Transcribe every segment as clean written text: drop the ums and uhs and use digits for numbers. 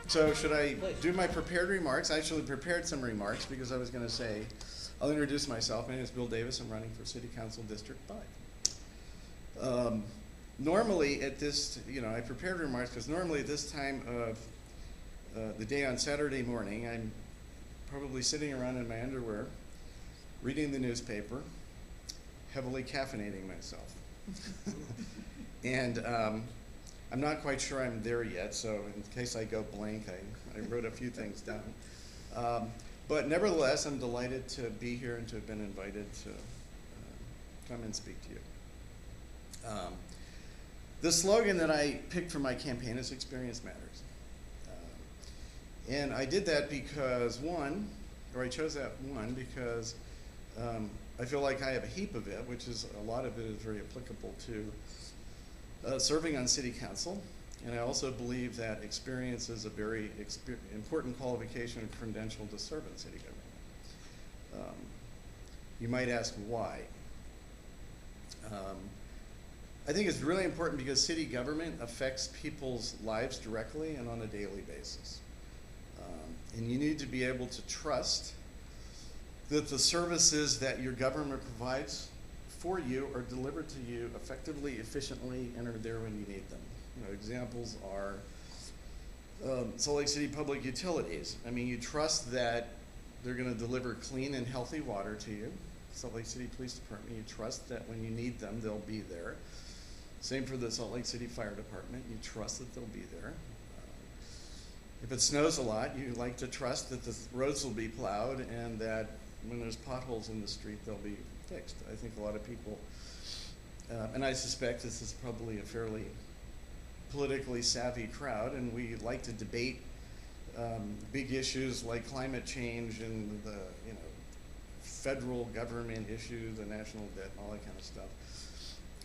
So should I Please. do my prepared remarks? I actually prepared some remarks because I was going to say, I'll introduce myself. My name is Bill Davis. I'm running for City Council District 5. Normally at this, I prepared remarks because normally at this time of the day on Saturday morning, I'm probably sitting around in my underwear, reading the newspaper, heavily caffeinating myself. And I'm not quite sure I'm there yet, so in case I go blank, I wrote a few things down. But nevertheless, I'm delighted to be here and to have been invited to come and speak to you. The slogan that I picked for my campaign is "Experience Matters." And I did that because I chose that because I feel like I have a heap of it, which is a lot of it is very applicable to serving on city council. And I also believe that experience is a very important qualification and credential to serve in city government. You might ask why. I think it's really important because city government affects people's lives directly and on a daily basis. And you need to be able to trust that the services that your government provides for you are delivered to you effectively, efficiently, and are there when you need them. Examples are Salt Lake City Public Utilities. I mean, you trust that they're going to deliver clean and healthy water to you. Salt Lake City Police Department, you trust that when you need them, they'll be there. Same for the Salt Lake City Fire Department. You trust that they'll be there. If it snows a lot, you like to trust that the roads will be plowed and that when there's potholes in the street, they'll be fixed. I think a lot of people, and I suspect this is probably a fairly politically savvy crowd, and we like to debate big issues like climate change and the federal government issues, the national debt, and all that kind of stuff.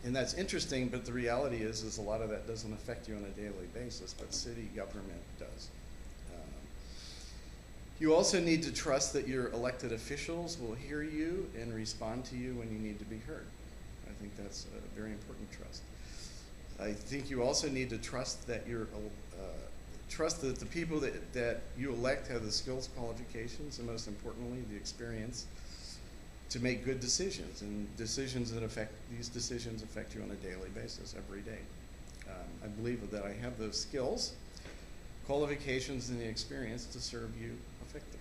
And that's interesting, but the reality is a lot of that doesn't affect you on a daily basis, but city government does. You also need to trust that your elected officials will hear you and respond to you when you need to be heard. I think that's a very important trust. I think you also need to trust that trust that the people that you elect have the skills, qualifications, and most importantly, the experience to make good decisions, and these decisions affect you on a daily basis, every day. I believe that I have those skills, qualifications, and the experience to serve you effectively.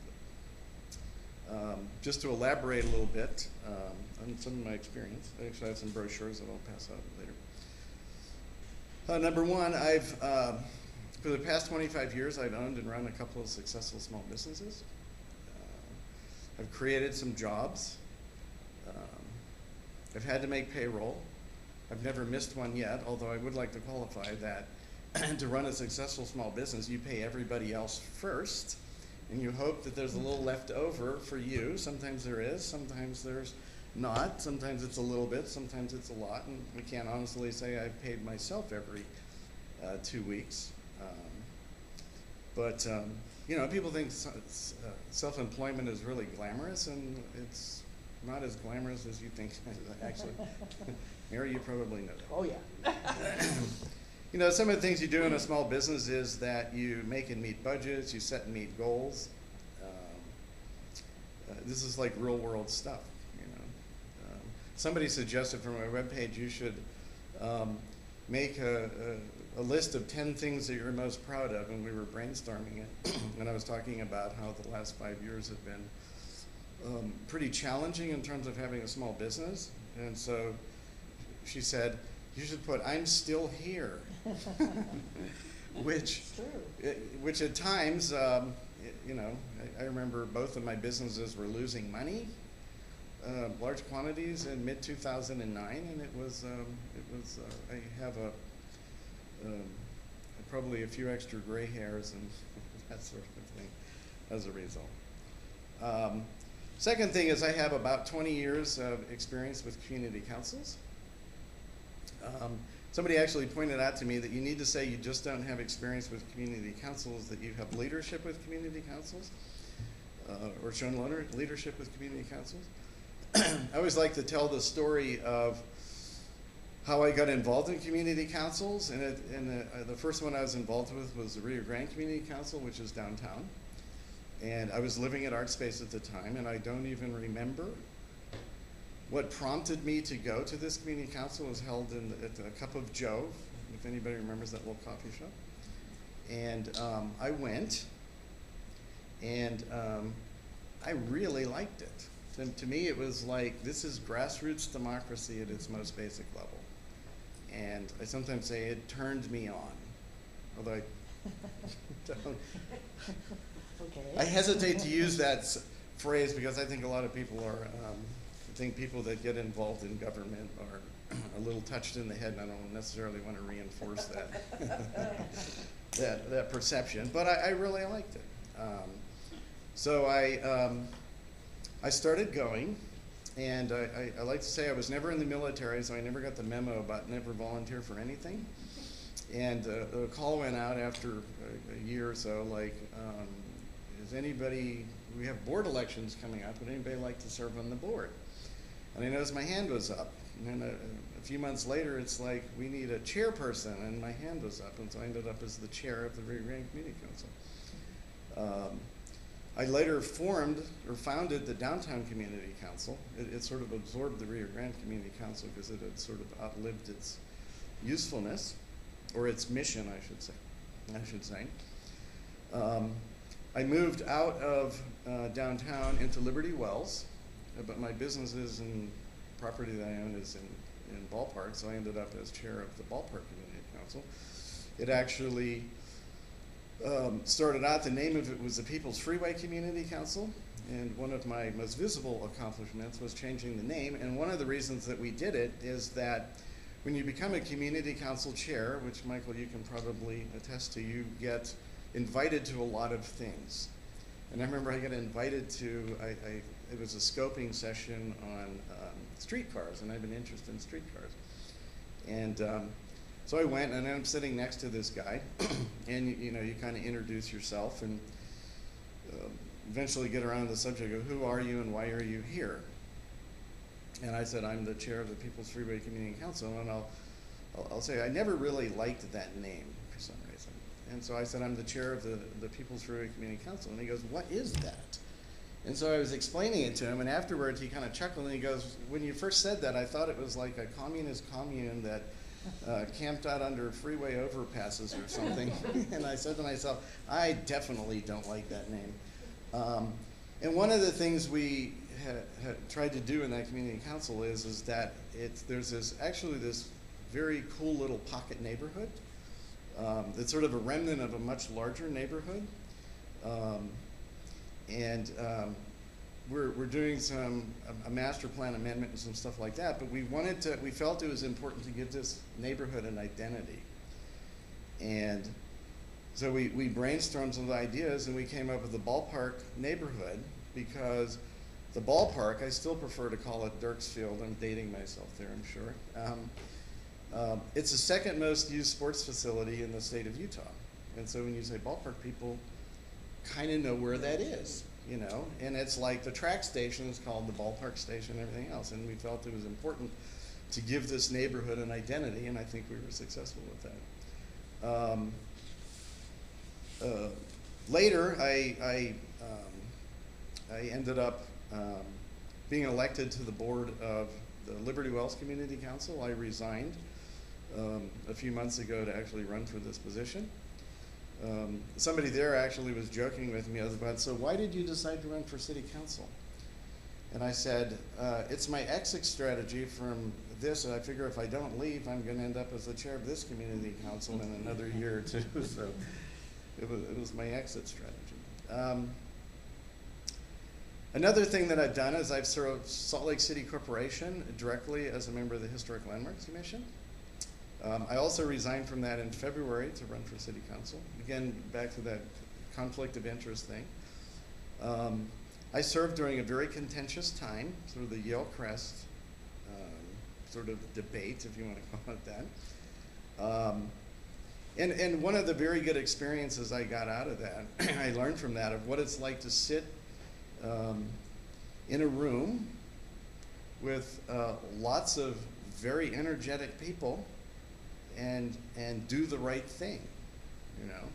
Just to elaborate a little bit on some of my experience, I actually have some brochures that I'll pass out later. Number one, for the past 25 years, I've owned and run a couple of successful small businesses. I've created some jobs. I've had to make payroll. I've never missed one yet, although I would like to qualify that to run a successful small business, you pay everybody else first, and you hope that there's a little left over for you. Sometimes there is, sometimes there's not. Sometimes it's a little bit, sometimes it's a lot, and we can't honestly say I've paid myself every 2 weeks. But people think self-employment is really glamorous, and it's not as glamorous as you think, actually. Mary, you probably know that. Oh, yeah. Some of the things you do in a small business is that you make and meet budgets, you set and meet goals. This is like real world stuff, Somebody suggested from my webpage you should make a list of 10 things that you're most proud of, and we were brainstorming it. And I was talking about how the last 5 years have been pretty challenging in terms of having a small business. And so she said, you should put, I'm still here. which at times, I remember both of my businesses were losing money, large quantities in mid-2009, and it was I have probably a few extra gray hairs and that sort of thing as a result. Second thing is I have about 20 years of experience with community councils. Somebody actually pointed out to me that you need to say you just don't have experience with community councils, that you have leadership with community councils, or shown leadership with community councils. I always like to tell the story of how I got involved in community councils, and the first one I was involved with was the Rio Grande Community Council, which is downtown. And I was living at ArtSpace at the time, and I don't even remember what prompted me to go to this community council. It was held at the Cup of Joe, if anybody remembers that little coffee shop. And I went, and I really liked it. To me, it was like, this is grassroots democracy at its most basic level. And I sometimes say it turned me on, although I don't. Okay. I hesitate to use that phrase because I think a lot of people are, I think people that get involved in government are a little touched in the head, and I don't necessarily want to reinforce that, that perception, but I really liked it. So I started going, and I like to say I was never in the military, so I never got the memo about never volunteer for anything. And a call went out after a year or so, like, is anybody, we have board elections coming up, would anybody like to serve on the board? And I noticed my hand was up. And then a few months later, it's like, we need a chairperson, and my hand was up, and so I ended up as the chair of the Rio Grande Community Council. I later founded the Downtown Community Council. It sort of absorbed the Rio Grande Community Council because it had sort of outlived its usefulness, or its mission, I should say. I moved out of downtown into Liberty Wells, but my business is in property that I own is in Ballpark, so I ended up as chair of the Ballpark Community Council. It actually started out, the name of it was the People's Freeway Community Council, and one of my most visible accomplishments was changing the name, and one of the reasons that we did it is that when you become a community council chair, which Michael, you can probably attest to, you get invited to a lot of things. And I remember I got invited to, it was a scoping session on streetcars, and I have an interest in streetcars. And so I went, and I'm sitting next to this guy, and you know, you kind of introduce yourself, and eventually get around to the subject of who are you and why are you here? And I said, I'm the chair of the People's Freeway Community Council, and I'll say I never really liked that name for some reason. And so I said, I'm the chair of the People's Freeway Community Council, and he goes, what is that? And so I was explaining it to him, and afterwards he kind of chuckled, and he goes, when you first said that, I thought it was like a communist commune that camped out under freeway overpasses or something. And I said to myself, I definitely don't like that name. And one of the things we tried to do in that community council is that there's this very cool little pocket neighborhood. It's sort of a remnant of a much larger neighborhood. We're doing a master plan amendment and some stuff like that, but we felt it was important to give this neighborhood an identity. And so we brainstormed some ideas, and we came up with the Ballpark neighborhood, because the Ballpark, I still prefer to call it Dirksfield. I'm dating myself there, I'm sure. It's the second most used sports facility in the state of Utah. And so when you say Ballpark, people kind of know where that is, you know? And it's like the track station is called the Ballpark Station and everything else. And we felt it was important to give this neighborhood an identity, and I think we were successful with that. Later, I ended up being elected to the board of the Liberty Wells Community Council. I resigned a few months ago to actually run for this position. Somebody there actually was joking with me about, so why did you decide to run for city council? And I said, it's my exit strategy from this, and I figure if I don't leave, I'm going to end up as the chair of this community council in another year or two. So it was my exit strategy. Another thing that I've done is I've served Salt Lake City Corporation directly as a member of the Historic Landmarks Commission. I also resigned from that in February to run for city council. Again, back to that conflict of interest thing. I served during a very contentious time, sort of the Yale Crest sort of debate, if you want to call it that. And one of the very good experiences I got out of that, I learned from that, of what it's like to sit in a room with lots of very energetic people and do the right thing, you know.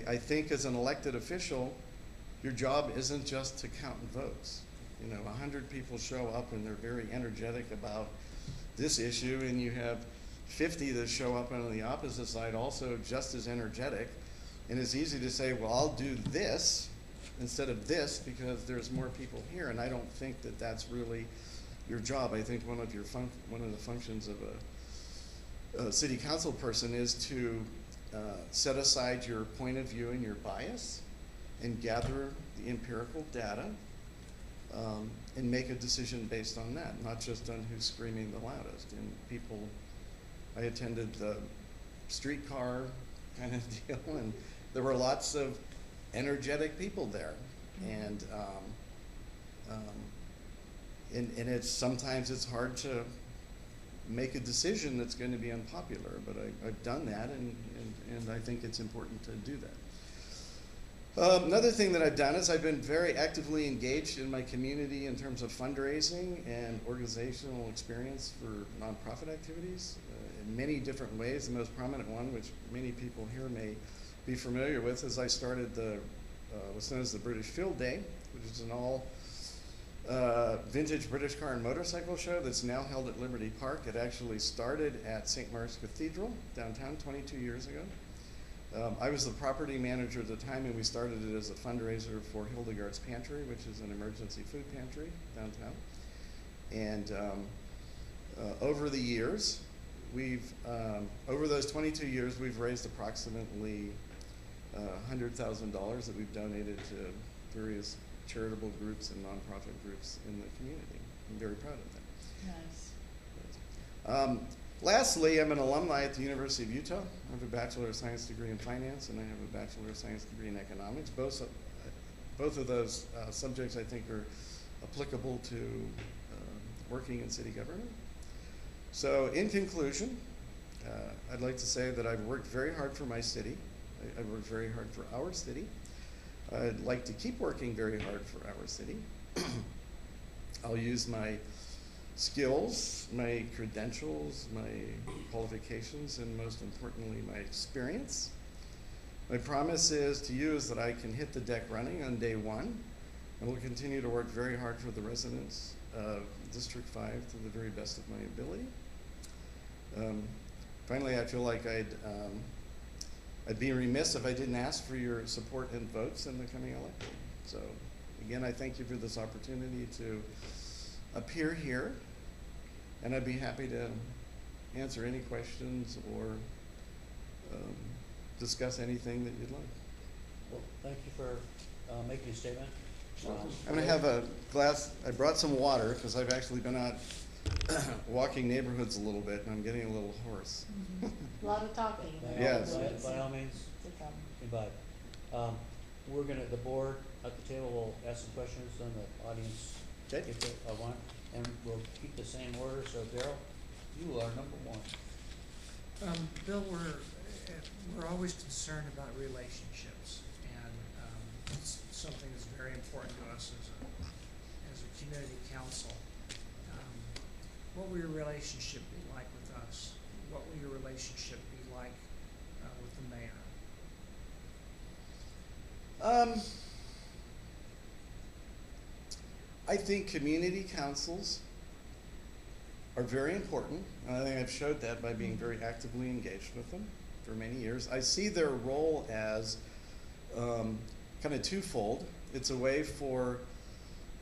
I think as an elected official, your job isn't just to count votes. You know, 100 people show up and they're very energetic about this issue, and you have 50 that show up on the opposite side also just as energetic. And it's easy to say, well, I'll do this instead of this because there's more people here, and I don't think that that's really your job. I think one of the functions of a city council person is to set aside your point of view and your bias and gather the empirical data and make a decision based on that, not just on who's screaming the loudest. And people, I attended the streetcar kind of deal, and there were lots of energetic people there. And it's sometimes it's hard to make a decision that's going to be unpopular, but I've done that, and I think it's important to do that. Another thing that I've done is I've been very actively engaged in my community in terms of fundraising and organizational experience for nonprofit activities in many different ways. The most prominent one, which many people here may be familiar with, is I started what's known as the British Field Day, which is an all vintage British car and motorcycle show that's now held at Liberty Park. It actually started at St. Mark's Cathedral downtown 22 years ago. I was the property manager at the time, and we started it as a fundraiser for Hildegard's Pantry, which is an emergency food pantry downtown. And over the years, over those 22 years, we've raised approximately $100,000 that we've donated to various charitable groups and nonprofit groups in the community. I'm very proud of that. Nice. Lastly, I'm an alumni at the University of Utah. I have a Bachelor of Science degree in Finance, and I have a Bachelor of Science degree in Economics. Both of those subjects I think are applicable to working in city government. So in conclusion, I'd like to say that I've worked very hard for my city. I've worked very hard for our city. I'd like to keep working very hard for our city. I'll use my skills, my credentials, my qualifications, and most importantly, my experience. My promise is to you is that I can hit the deck running on day one, and will continue to work very hard for the residents of District 5 to the very best of my ability. Finally, I feel like I'd be remiss if I didn't ask for your support and votes in the coming election. So again, I thank you for this opportunity to appear here, and I'd be happy to answer any questions or discuss anything that you'd like. Well, thank you for making a statement. I'm going to have a glass. I brought some water because I've actually been out walking neighborhoods a little bit, and I'm getting a little hoarse. A lot of talking. Yes. By all means, invite. The board at the table will ask some questions, and the audience, okay, if they want, and we'll keep the same order. So, Daryl, you are number one. Bill, we're always concerned about relationships, and it's something that's very important to us as a community council. What will your relationship be like with us? What will your relationship be like with the mayor? I think community councils are very important, and I think I've showed that by being very actively engaged with them for many years. I see their role as kind of twofold. It's a way for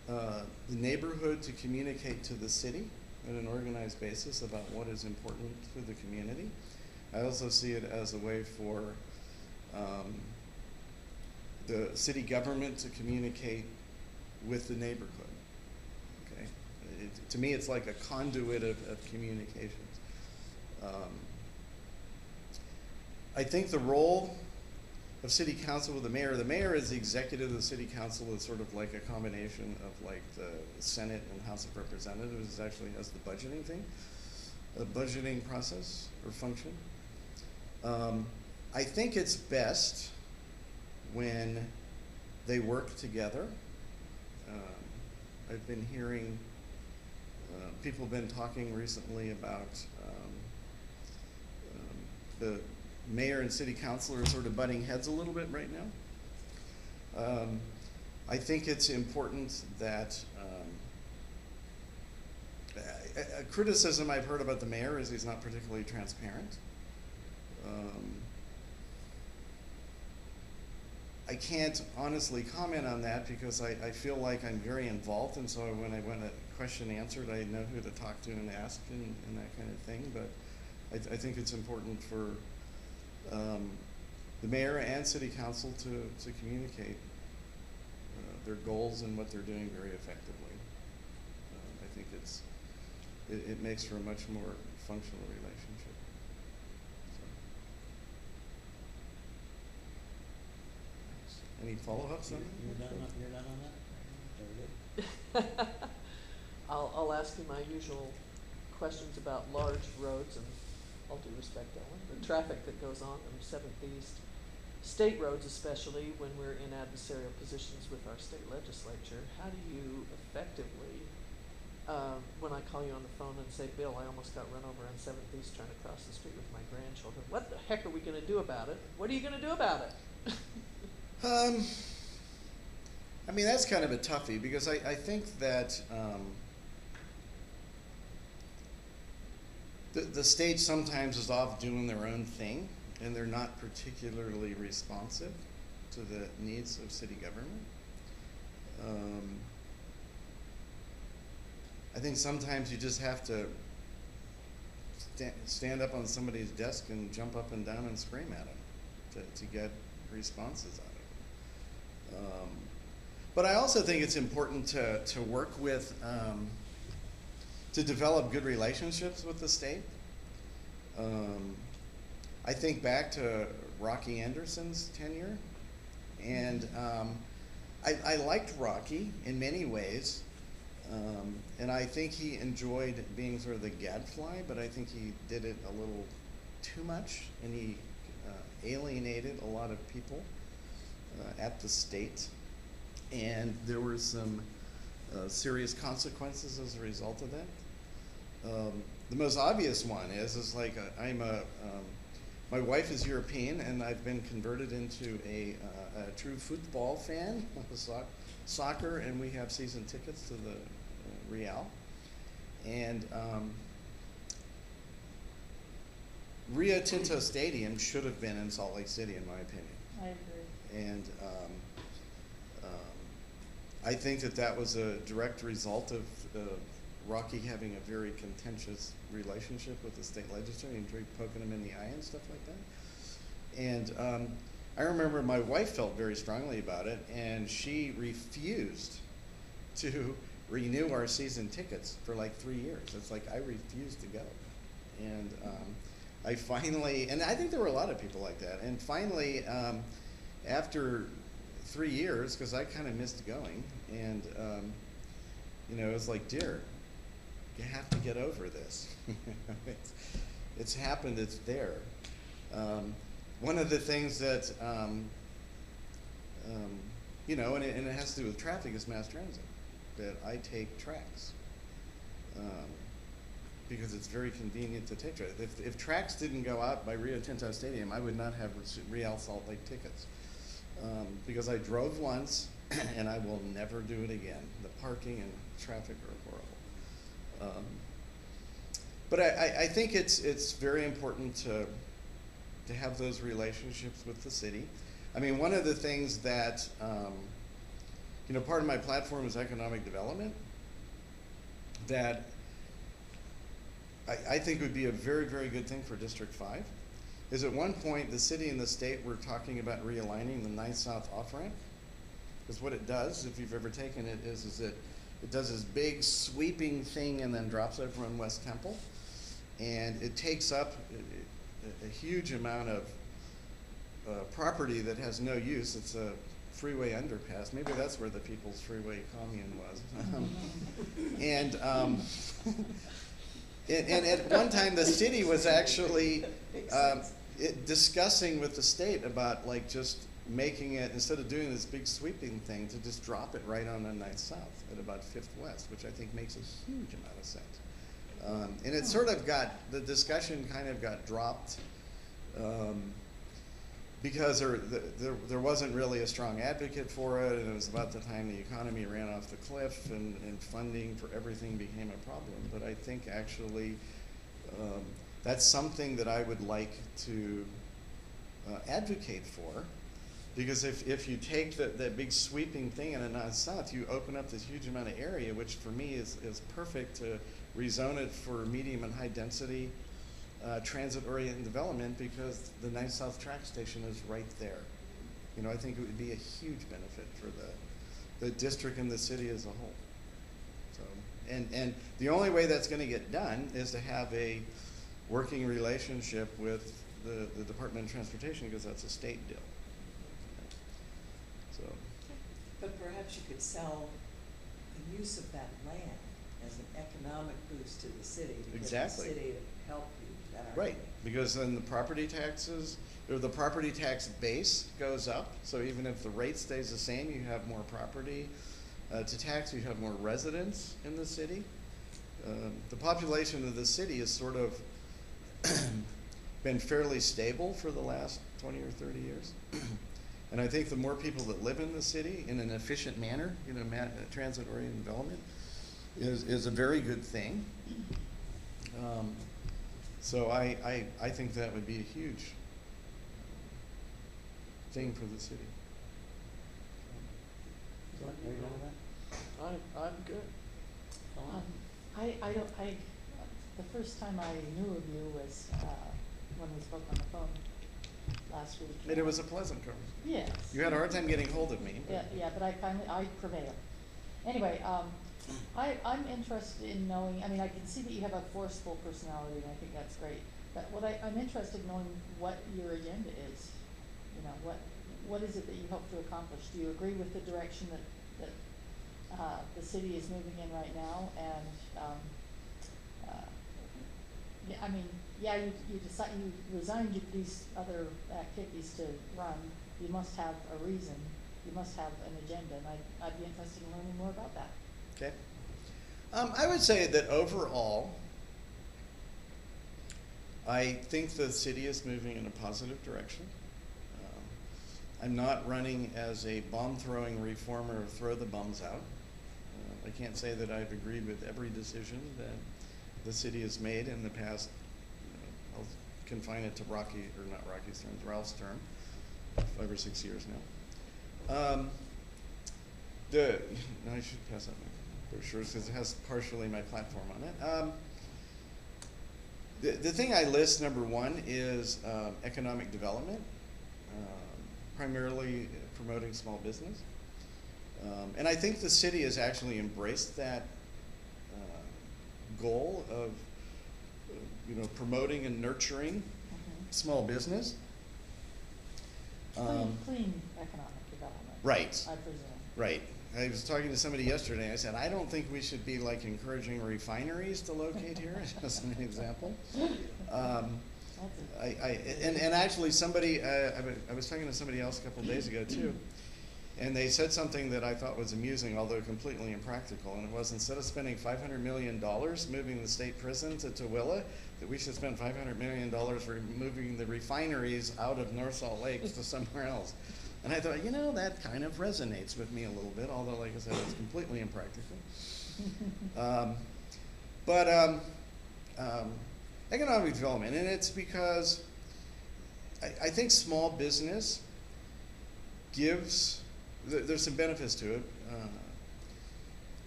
the neighborhood to communicate to the city on an organized basis about what is important to the community. I also see it as a way for the city government to communicate with the neighborhood. Okay, to me, it's like a conduit of communications. I think the role of city council with the mayor is the executive of the city council. Is sort of like a combination of like the Senate and House of Representatives. It actually has the budgeting thing, a budgeting process or function. I think it's best when they work together. I've been hearing People have been talking recently about the mayor and city council are sort of butting heads a little bit right now. I think it's important that a criticism I've heard about the mayor is he's not particularly transparent. I can't honestly comment on that because I feel like I'm very involved, and so when I want a question answered, I know who to talk to and ask and that kind of thing. But I think it's important for the mayor and city council to communicate their goals and what they're doing very effectively. I think it makes for a much more functional relationship. So. Any follow-ups on that? You're done on that? Very good. I'll ask you my usual questions about large roads, and all due respect, Ellen, the traffic that goes on 7th East, state roads especially, when we're in adversarial positions with our state legislature. How do you effectively, when I call you on the phone and say, Bill, I almost got run over on 7th East trying to cross the street with my grandchildren, what the heck are we going to do about it? What are you going to do about it? I mean, that's kind of a toughie because I think that the state sometimes is off doing their own thing, and they're not particularly responsive to the needs of city government. I think sometimes you just have to stand up on somebody's desk and jump up and down and scream at them to get responses out of it. But I also think it's important to work with, to develop good relationships with the state. I think back to Rocky Anderson's tenure, and I liked Rocky in many ways, and I think he enjoyed being sort of the gadfly, but I think he did it a little too much, and he alienated a lot of people at the state, and there were some serious consequences as a result of that. The most obvious one is like my wife is European, and I've been converted into a true football fan of soccer, and we have season tickets to the Real. And Rio Tinto Stadium should have been in Salt Lake City, in my opinion. I agree. And I think that was a direct result of Rocky having a very contentious relationship with the state legislature and poking him in the eye and stuff like that. And I remember my wife felt very strongly about it, and she refused to renew our season tickets for like 3 years. It's like I refused to go. And I finally, and I think there were a lot of people like that, and finally, after 3 years, because I kind of missed going, and you know, it was like, dear, you have to get over this. It's happened, it's there. One of the things that, you know, and it has to do with traffic, is mass transit, that I take tracks. Because it's very convenient to take tracks. If tracks didn't go out by Rio Tinto Stadium, I would not have Real Salt Lake tickets. Because I drove once, and I will never do it again. The parking and traffic are horrible. But I think it's very important to have those relationships with the city. I mean, one of the things that, you know, part of my platform is economic development, that I think would be a very, very good thing for District 5, is at one point the city and the state were talking about realigning the 9th South off-ramp. Because what it does, if you've ever taken it, is it does this big sweeping thing and then drops over on West Temple. And it takes up a huge amount of property that has no use. It's a freeway underpass. Maybe that's where the People's Freeway Commune was. And at one time the city was actually discussing with the state about like just making it, instead of doing this big sweeping thing, to just drop it right on the 9th South at about 5th West, which I think makes a huge amount of sense. And it sort of got, the discussion kind of got dropped because there wasn't really a strong advocate for it, and it was about the time the economy ran off the cliff and funding for everything became a problem. But I think actually that's something that I would like to advocate for, because if you take that big sweeping thing in a north-south, you open up this huge amount of area, which for me is perfect to rezone it for medium and high density transit-oriented development, because the 9th South track station is right there. You know, I think it would be a huge benefit for the district and the city as a whole. So, and the only way that's going to get done is to have a working relationship with the Department of Transportation, because that's a state deal. So, But perhaps you could sell the use of that land as an economic boost to the city. Exactly. To get the city to help you that right, argument. because then the property taxes, or the property tax base goes up, so even if the rate stays the same, you have more property to tax, you have more residents in the city. The population of the city has sort of been fairly stable for the last 20 or 30 years. And I think the more people that live in the city in an efficient manner, you know, transit-oriented development is a very good thing. So I think that would be a huge thing for the city. So, are you done with that? I'm good. The first time I knew of you was, when we spoke on the phone last week. And it was a pleasant conversation. Yes. You had a hard time getting hold of me. Yeah, but I prevailed. Anyway, I'm interested in knowing, I mean, I can see that you have a forceful personality, and I think that's great. But I'm interested in knowing what your agenda is. You know, what is it that you hope to accomplish? Do you agree with the direction that the city is moving in right now? And yeah, I mean, yeah, you resigned these other activities to run. You must have a reason. You must have an agenda, and I'd be interested in learning more about that. Okay. I would say that overall, I think the city is moving in a positive direction. I'm not running as a bomb-throwing reformer of throw the bums out. I can't say that I've agreed with every decision that the city has made in the past. I'll confine it to Ralph's term, 5 or 6 years now. I should pass out my brochures because it has partially my platform on it. The thing I list, number one, is economic development, primarily promoting small business. And I think the city has actually embraced that goal of promoting and nurturing small business. Clean economic development. Right. I presume. Right. I was talking to somebody yesterday. I said, I don't think we should be like encouraging refineries to locate here, as an example. And actually somebody, I was talking to somebody else a couple of days ago too, and they said something that I thought was amusing, although completely impractical, and it was, instead of spending $500 million moving the state prison to Tooele, that we should spend $500 million moving the refineries out of North Salt Lake to somewhere else. And I thought, that kind of resonates with me a little bit, although, like I said, it's completely impractical. Economic development, and it's because I think small business gives, there's some benefits to it.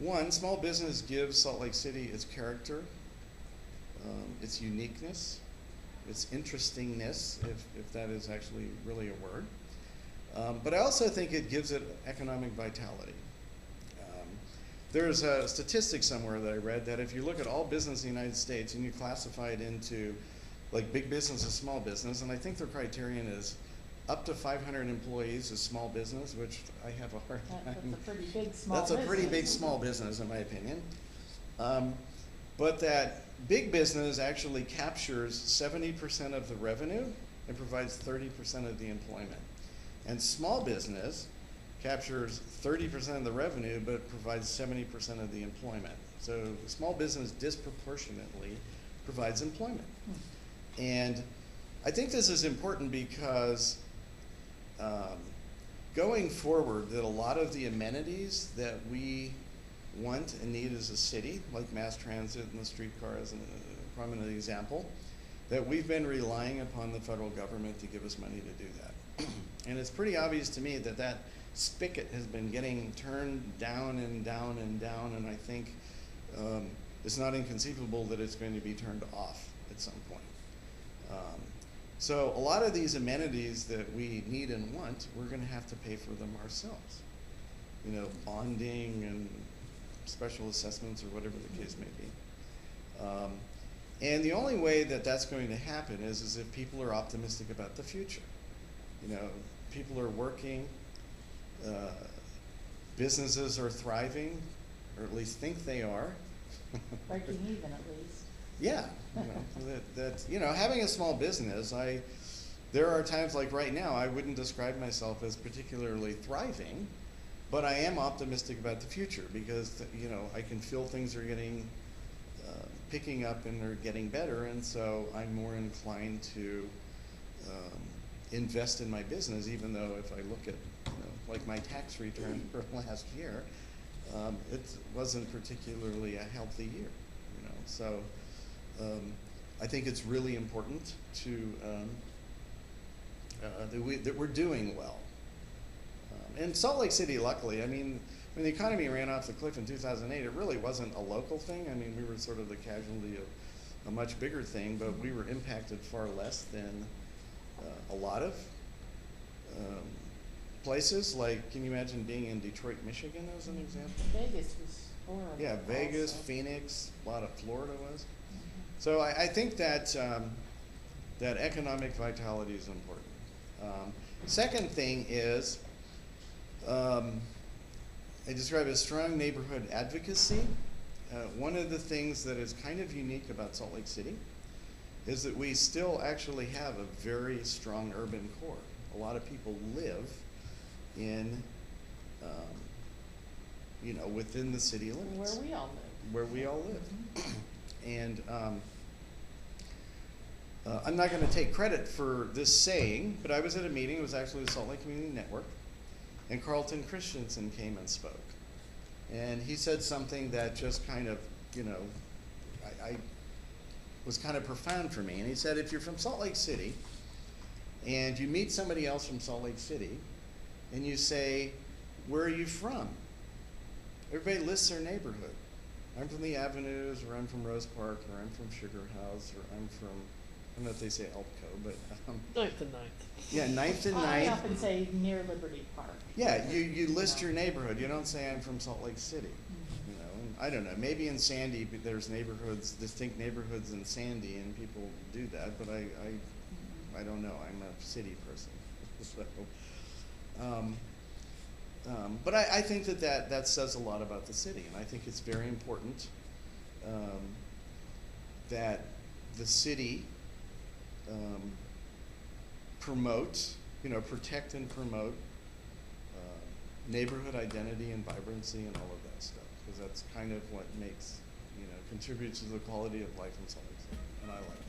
One, small business gives Salt Lake City its character, its uniqueness, its interestingness, if that is actually really a word. But I also think it gives it economic vitality. There's a statistic somewhere that I read that if you look at all business in the United States and you classify it into like big business and small business, and I think their criterion is up to 500 employees is small business, which I have a hard time. That's a pretty big small That's business. a pretty big small business in my opinion. But that big business actually captures 70% of the revenue and provides 30% of the employment. And small business captures 30% of the revenue, but provides 70% of the employment. So small business disproportionately provides employment. And I think this is important because going forward, that a lot of the amenities that we want and need as a city, like mass transit and the streetcar as a prominent example, that we've been relying upon the federal government to give us money to do that. And it's pretty obvious to me that that spigot has been getting turned down and down and down, and I think it's not inconceivable that it's going to be turned off at some point. So a lot of these amenities that we need and want, we're going to have to pay for them ourselves. You know, bonding and special assessments or whatever the case may be. And the only way that that's going to happen is if people are optimistic about the future. You know, people are working, businesses are thriving, or at least think they are. Breaking even at least. Yeah, you know, having a small business, there are times like right now, I wouldn't describe myself as particularly thriving, but I am optimistic about the future because, you know, I can feel things are picking up and they're getting better, and so I'm more inclined to invest in my business, even though if I look at, you know, like my tax return for last year, it wasn't particularly a healthy year, you know. So I think it's really important to that we're doing well. And Salt Lake City, luckily, I mean, when the economy ran off the cliff in 2008, it really wasn't a local thing. I mean, we were sort of the casualty of a much bigger thing, but we were impacted far less than a lot of places. Like, can you imagine being in Detroit, Michigan as an example? Vegas was horrible. Yeah, Vegas, also. Phoenix, a lot of Florida was. So I think that that economic vitality is important. Second thing is, I describe it as strong neighborhood advocacy. One of the things that is kind of unique about Salt Lake City is that we still actually have a very strong urban core. A lot of people live in, you know, within the city limits. Where we all live. Where we all live. And I'm not going to take credit for this saying, but I was at a meeting, it was actually the Salt Lake Community Network, and Carlton Christensen came and spoke. And he said something that just kind of, you know, I was kind of profound for me. And he said, if you're from Salt Lake City, and you meet somebody else from Salt Lake City, and you say, where are you from? Everybody lists their neighborhood. I'm from the Avenues, or I'm from Rose Park, or I'm from Sugar House, or I'm from, I don't know if they say ELPCO, but 9th and 9th. yeah, 9th and 9th. I often say near Liberty Park. Yeah, you list your neighborhood. You don't say I'm from Salt Lake City. You know, and I don't know. Maybe in Sandy, there's neighborhoods, distinct neighborhoods in Sandy, and people do that. But I don't know. I'm a city person. So, but I think that says a lot about the city, and I think it's very important that the city promote, you know, protect and promote neighborhood identity and vibrancy and all of that stuff, because that's kind of what makes, you know, contributes to the quality of life in Salt Lake City, and I like it.